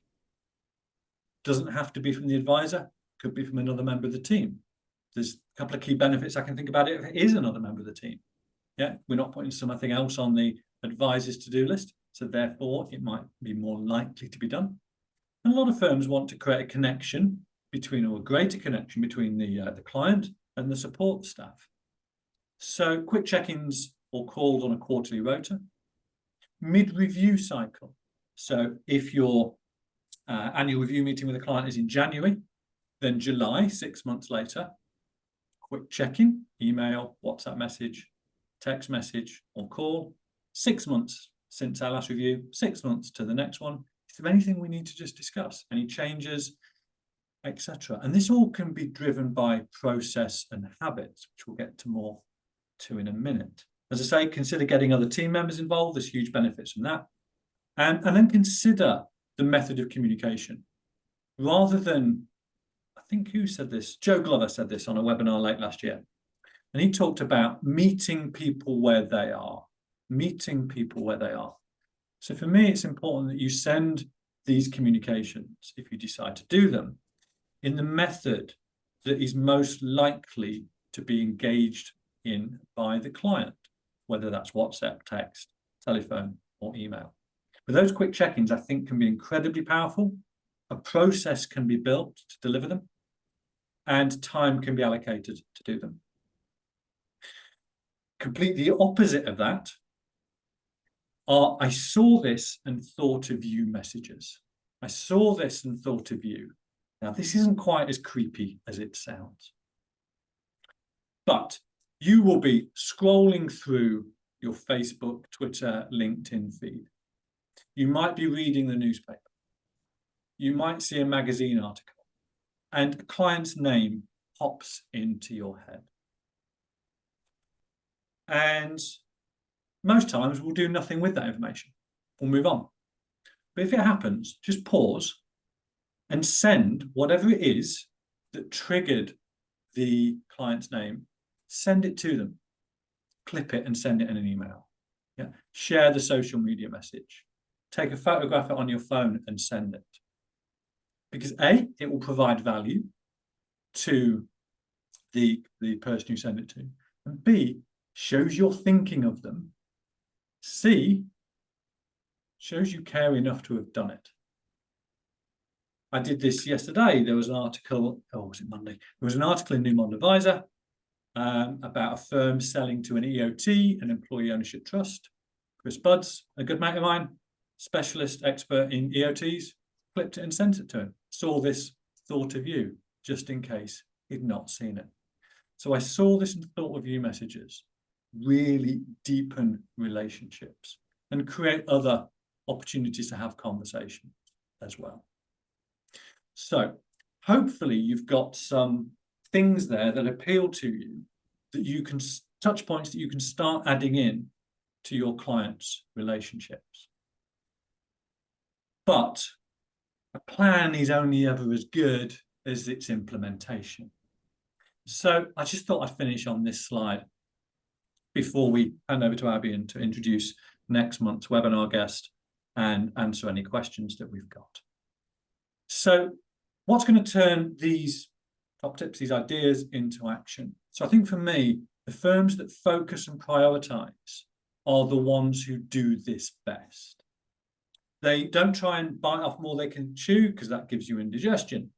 Doesn't have to be from the advisor, could be from another member of the team. There's a couple of key benefits I can think about it if it is another member of the team. Yeah, we're not putting something else on the advisor's to-do list, so therefore it might be more likely to be done. And a lot of firms want to create a connection between, or a greater connection between the client and the support staff. So quick check-ins or calls on a quarterly rota. Mid-review cycle. So if your annual review meeting with a client is in January, then July, 6 months later, quick check-in, email, WhatsApp message, text message, or call. 6 months since our last review, 6 months to the next one. Is there anything we need to just discuss? Any changes, etc.? And this all can be driven by process and habits, which we'll get to more to in a minute. As I say, consider getting other team members involved. There's huge benefits from that. And then consider the method of communication. Rather than, I think who said this? Joe Glover said this on a webinar late last year. And he talked about meeting people where they are. Meeting people where they are. So for me, it's important that you send these communications, if you decide to do them, in the method that is most likely to be engaged in by the client, whether that's WhatsApp, text, telephone, or email. But those quick check-ins, I think, can be incredibly powerful. A process can be built to deliver them, and time can be allocated to do them. Complete the opposite of that are I saw this and thought of you messages. I saw this and thought of you. Now, this isn't quite as creepy as it sounds. But you will be scrolling through your Facebook, Twitter, LinkedIn feed. You might be reading the newspaper. You might see a magazine article, and a client's name pops into your head. And most times we'll do nothing with that information. We'll move on. But if it happens, just pause and send whatever it is that triggered the client's name, send it to them. Clip it and send it in an email. Yeah. Share the social media message. Take a photograph on your phone and send it. Because A, it will provide value to the person you send it to. And B, shows you're thinking of them. C, shows you care enough to have done it. I did this yesterday. There was an article, was it Monday? There was an article in New Modern Advisor about a firm selling to an EOT, an employee ownership trust. Chris Budds, a good mate of mine, specialist expert in EOTs, clipped it and sent it to him. Saw this, thought of you, just in case he'd not seen it. So I saw this and thought of you messages really deepen relationships and create other opportunities to have conversation as well. So hopefully you've got some things there that appeal to you, that you can, touch points that you can start adding in to your clients' relationships. But a plan is only ever as good as its implementation. So I just thought I'd finish on this slide before we hand over to Abby and to introduce next month's webinar guest and answer any questions that we've got. So what's going to turn these top tips, these ideas into action? So I think for me, the firms that focus and prioritize are the ones who do this best. They don't try and bite off more they can chew, because that gives you indigestion.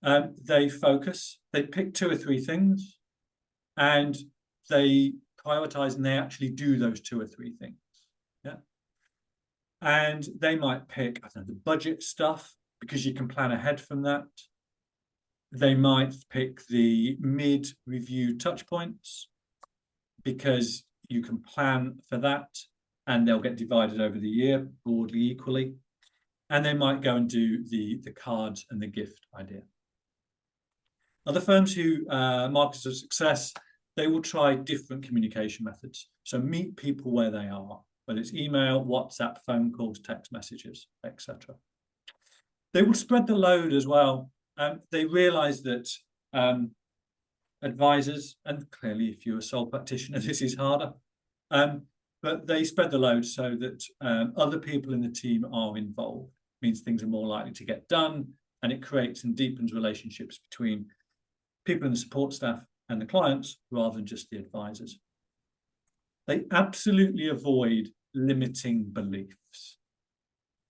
They focus, they pick 2 or 3 things, and they prioritize, and they actually do those 2 or 3 things. Yeah. And they might pick, I don't know, the budget stuff, because you can plan ahead from that. They might pick the mid-review touch points, because you can plan for that, and they'll get divided over the year broadly equally. And they might go and do the cards and the gift idea. Other firms who market for success, they will try different communication methods. So meet people where they are, whether it's email, WhatsApp, phone calls, text messages, etc. They will spread the load as well. They realize that advisors, and clearly if you're a sole practitioner, this is harder, but they spread the load so that other people in the team are involved. It means things are more likely to get done, and it creates and deepens relationships between people in the support staff and the clients rather than just the advisors. They absolutely avoid limiting beliefs.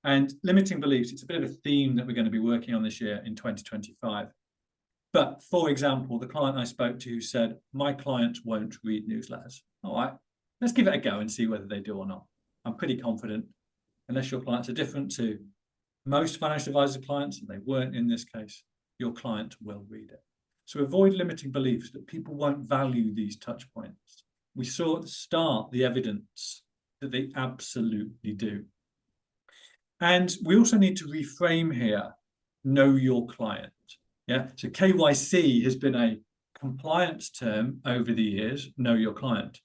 And limiting beliefs, it's a bit of a theme that we're going to be working on this year in 2025. But for example, the client I spoke to said, my clients won't read newsletters. All right, let's give it a go and see whether they do or not. I'm pretty confident, unless your clients are different to most financial advisor clients, and they weren't in this case, your client will read it. So avoid limiting beliefs that people won't value these touch points. We saw at the start the evidence that they absolutely do. And we also need to reframe here, know your client. Yeah, so KYC has been a compliance term over the years, know your client.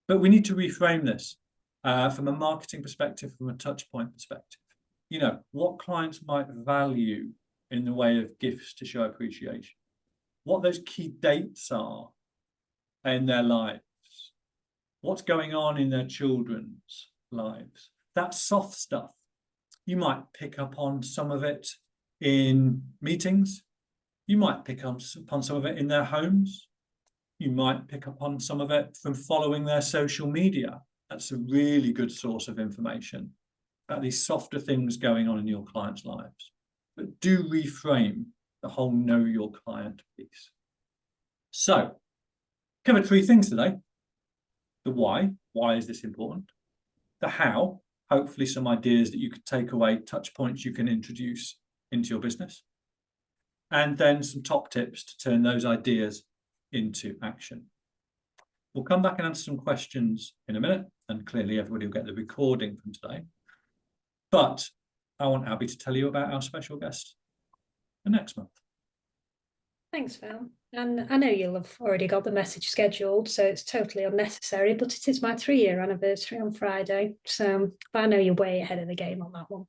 But we need to reframe this from a marketing perspective, from a touch point perspective. You know, what clients might value in the way of gifts to show appreciation, what those key dates are in their lives, what's going on in their children's lives. That soft stuff. You might pick up on some of it in meetings. You might pick up upon some of it in their homes. You might pick up on some of it from following their social media. That's a really good source of information about these softer things going on in your clients' lives. But do reframe the whole know your client piece. So, covered 3 things today. The why is this important? The how, hopefully some ideas that you could take away, touch points you can introduce into your business. And then some top tips to turn those ideas into action. We'll come back and answer some questions in a minute, and clearly everybody will get the recording from today. But I want Abby to tell you about our special guest for next month. Thanks, Phil. And I know you'll have already got the message scheduled, so it's totally unnecessary, but it is my 3-year anniversary on Friday. So I know you're way ahead of the game on that one.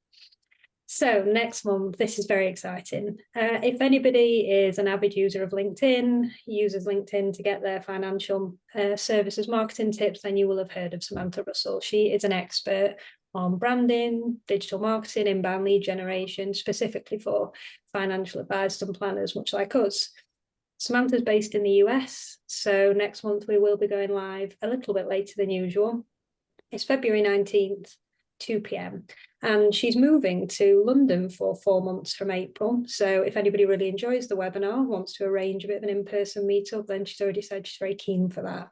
So next month, this is very exciting. If anybody is an avid user of LinkedIn, uses LinkedIn to get their financial services marketing tips, then you will have heard of Samantha Russell. She is an expert on branding, digital marketing, inbound lead generation, specifically for financial advisors and planners, much like us. Samantha's based in the US, so next month we will be going live a little bit later than usual. It's February 19th, 2 p.m. and she's moving to London for 4 months from April. So if anybody really enjoys the webinar, wants to arrange a bit of an in-person meetup, then she's already said she's very keen for that.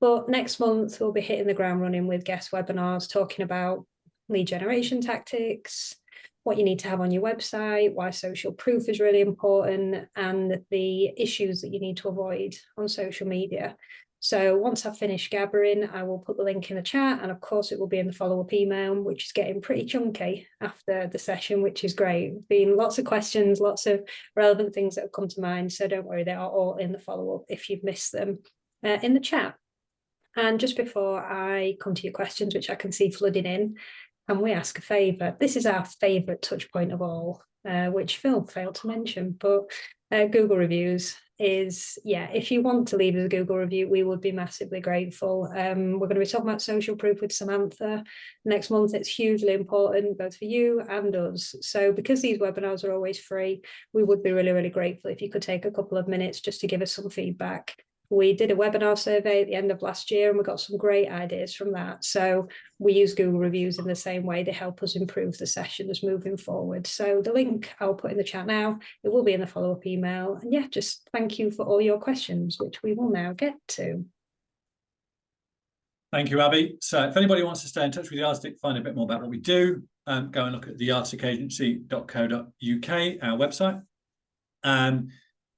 But next month we'll be hitting the ground running with guest webinars, talking about lead generation tactics, what you need to have on your website, why social proof is really important, and the issues that you need to avoid on social media. So once I've finished gathering, I will put the link in the chat, and of course it will be in the follow-up email, which is getting pretty chunky after the session, which is great. Been lots of questions, lots of relevant things that have come to mind. So don't worry, they are all in the follow-up if you've missed them in the chat. And just before I come to your questions, which I can see flooding in, can we ask a favour? This is our favourite touch point of all, which Phil failed to mention, but Google reviews is, yeah, if you want to leave us a Google review, we would be massively grateful. We're going to be talking about social proof with Samantha next month. It's hugely important, both for you and us. So because these webinars are always free, we would be really, really grateful if you could take a couple of minutes just to give us some feedback. We did a webinar survey at the end of last year, and we got some great ideas from that. So we use Google reviews in the same way. They help us improve the sessions moving forward. So the link I'll put in the chat now. It will be in the follow-up email. And yeah, just thank you for all your questions, which we will now get to. Thank you, Abby. So if anybody wants to stay in touch with the Yardstick, find a bit more about what we do, go and look at the yardstickagency.co.uk, our website.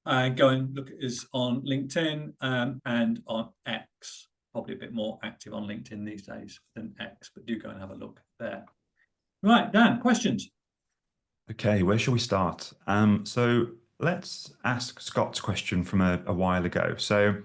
Go and look at us on LinkedIn and on X. Probably a bit more active on LinkedIn these days than X, but do go and have a look there. Right, Dan, questions? Okay, where shall we start? So let's ask Scott's question from a while ago. So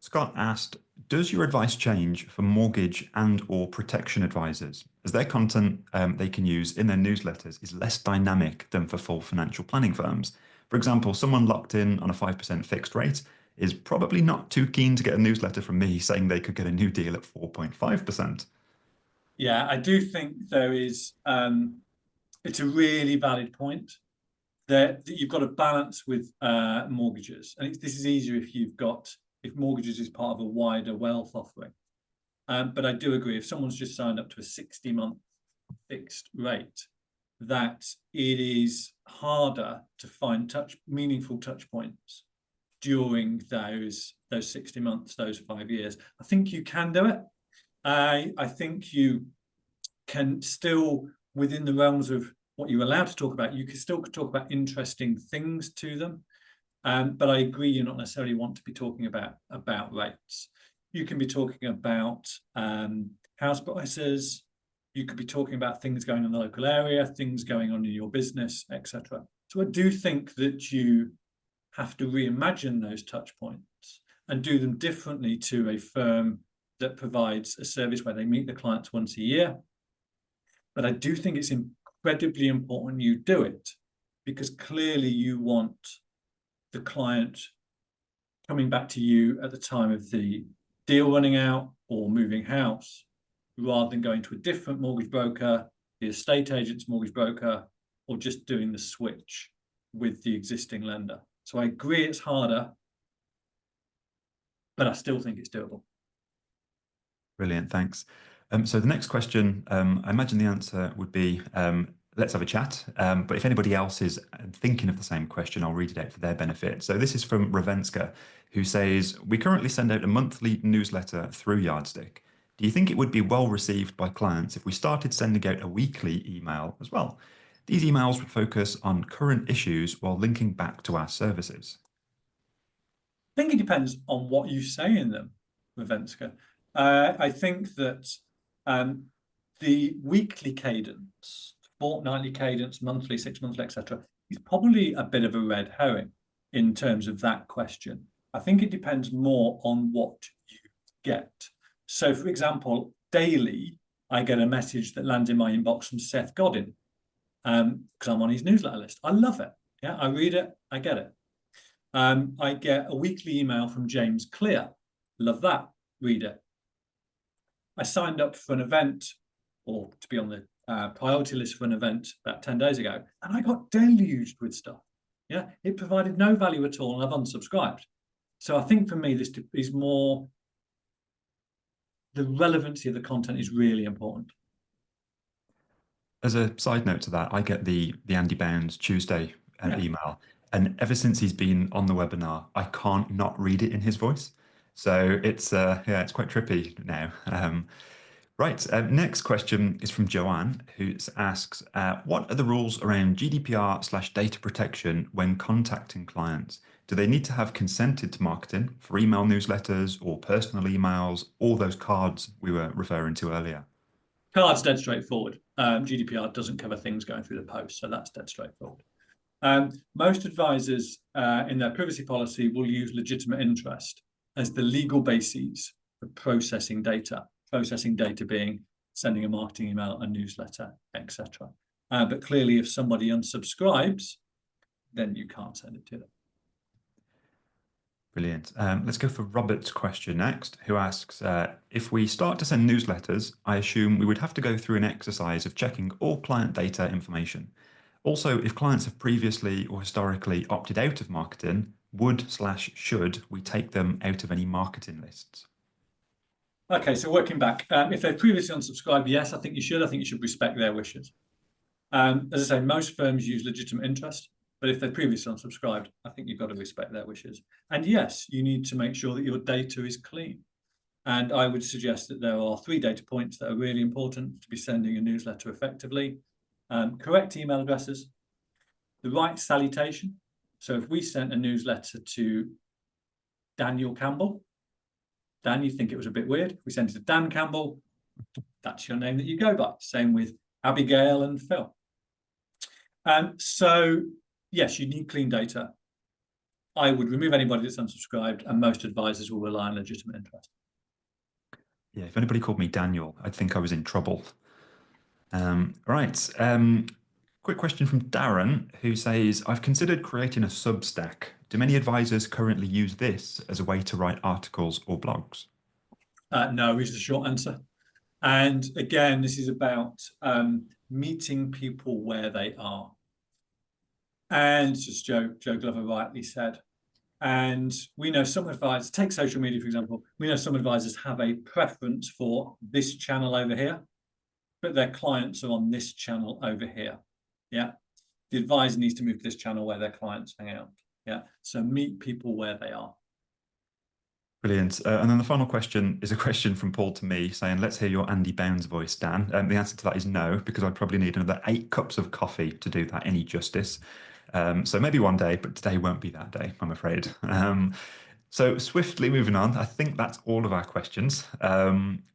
Scott asked, does your advice change for mortgage and or protection advisors, as their content they can use in their newsletters is less dynamic than for full financial planning firms? For example, someone locked in on a 5% fixed rate is probably not too keen to get a newsletter from me saying they could get a new deal at 4.5%. Yeah, I do think there is, it's a really valid point that you've got a balance with mortgages. And this is easier if mortgages is part of a wider wealth offering. But I do agree, if someone's just signed up to a 60-month fixed rate, that it is harder to find meaningful touch points during those 60 months, those 5 years. I think you can do it. I think you can still, within the realms of what you're allowed to talk about, you can still talk about interesting things to them. But I agree, you're not necessarily want to be talking about rates. You can be talking about house prices. You could be talking about things going on in the local area, things going on in your business, etc. So I do think that you have to reimagine those touch points and do them differently to a firm that provides a service where they meet the clients once a year. But I do think it's incredibly important you do it, because clearly you want the client coming back to you at the time of the deal running out or moving house, rather than going to a different mortgage broker, the estate agent's mortgage broker, or just doing the switch with the existing lender. So I agree it's harder, but I still think it's doable. Brilliant, thanks. So the next question, I imagine the answer would be, let's have a chat. But if anybody else is thinking of the same question, I'll read it out for their benefit. So this is from Ravenska, who says, we currently send out a monthly newsletter through Yardstick. Do you think it would be well received by clients if we started sending out a weekly email as well? These emails would focus on current issues while linking back to our services. I think it depends on what you say in them, Ravenska. I think that the weekly cadence, fortnightly cadence, monthly, 6 monthly, etc., is probably a bit of a red herring in terms of that question. I think it depends more on what you get. So, for example, daily, I get a message that lands in my inbox from Seth Godin, because I'm on his newsletter list. I love it. Yeah, I read it, I get it. I get a weekly email from James Clear. Love that, read it. I signed up for an event, or to be on the priority list for an event about 10 days ago, and I got deluged with stuff. Yeah, it provided no value at all, and I've unsubscribed. So I think for me, this is more, the relevancy of the content is really important. As a side note to that, I get the Andy Bounds Tuesday email, and ever since he's been on the webinar, I can't not read it in his voice. So it's it's quite trippy now. Right, next question is from Joanne, who asks, what are the rules around GDPR/data protection when contacting clients? Do they need to have consented to marketing for email newsletters or personal emails, or those cards we were referring to earlier? Cards dead straightforward. GDPR doesn't cover things going through the post, so that's dead straightforward. Most advisors in their privacy policy will use legitimate interest as the legal basis for processing data. Processing data being sending a marketing email, a newsletter, etc. But clearly, if somebody unsubscribes, then you can't send it to them. Brilliant. Let's go for Robert's question next, who asks, if we start to send newsletters, I assume we would have to go through an exercise of checking all client data information. Also, if clients have previously or historically opted out of marketing, should we take them out of any marketing lists? Okay, so working back, if they've previously unsubscribed, yes, I think you should. I think you should respect their wishes. As I say, most firms use legitimate interest, but if they're previously unsubscribed, I think you've got to respect their wishes. And yes, you need to make sure that your data is clean. And I would suggest that there are 3 data points that are really important to be sending a newsletter effectively. Correct email addresses, the right salutation. So if we sent a newsletter to Daniel Campbell, Dan, you think it was a bit weird. If we sent it to Dan Campbell, that's your name that you go by. Same with Abigail and Phil. So yes, you need clean data. I would remove anybody that's unsubscribed, and most advisors will rely on legitimate interest. Yeah, if anybody called me Daniel, I'd think I was in trouble. Right. Quick question from Darren, who says, I've considered creating a Substack. Do many advisors currently use this as a way to write articles or blogs? No is the short answer. And again, this is about meeting people where they are. And as Joe Glover rightly said, and we know some advisors, take social media, for example, we know some advisors have a preference for this channel over here, but their clients are on this channel over here. Yeah. The advisor needs to move to this channel where their clients hang out. Yeah. So meet people where they are. Brilliant. And then the final question is a question from Paul to me saying, let's hear your Andy Bounds voice, Dan. The answer to that is no, because I'd probably need another 8 cups of coffee to do that any justice. So maybe one day, but today won't be that day, I'm afraid. So swiftly moving on, I think that's all of our questions.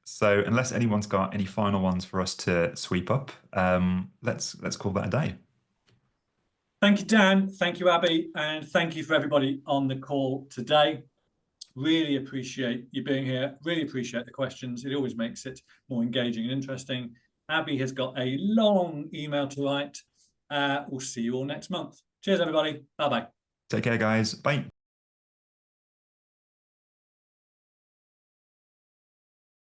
So unless anyone's got any final ones for us to sweep up, let's call that a day. Thank you, Dan. Thank you, Abby. And thank you for everybody on the call today. Really appreciate you being here. Really appreciate the questions. It always makes it more engaging and interesting. Abby has got a long email to write. We'll see you all next month. Cheers, everybody. Bye-bye. Take care, guys. Bye.